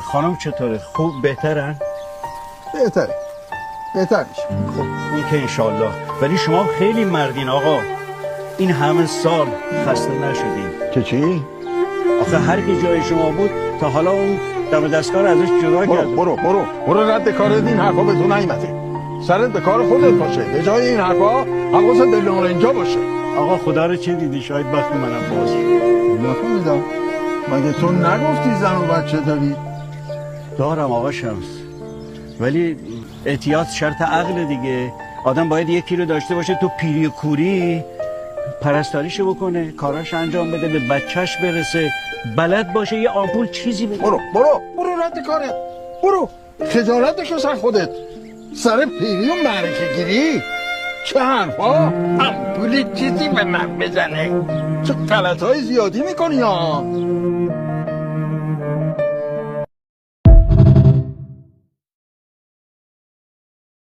خانم چطوره؟ خوب بهترن؟ بهتر میشه. خب این که انشالله. ولی شما خیلی مردین آقا، این همه سال خسته نشدین که چی؟ آخه هر کی جای شما بود تا حالا اون دم دستگاه ازش جدا کرد. برو رد کار این حرفا به تو نیمته. سرت به کار خودت باشه، به جای این حرفا حواست به اینجا باشه. آقا خدا رو چه دیدی؟ شاید وقتی منم باز نفهمیدم. مگه تو نگفتی زن و بچه داری؟ دارم آقا شمس، ولی احتیاط شرط عقل دیگه. آدم باید یکی رو داشته باشه تو پیری و کوری پرستاریشو بکنه، کاراش انجام بده، به بچهش برسه، بلد باشه یه آمپول چیزی بده. برو رد کارت. برو خجالت بکش از خودت. سر پیری و معرکه گیری چه حرفا؟ آمپولی چیزی به من بزنه. چه غلطهای زیادی میکنی ها.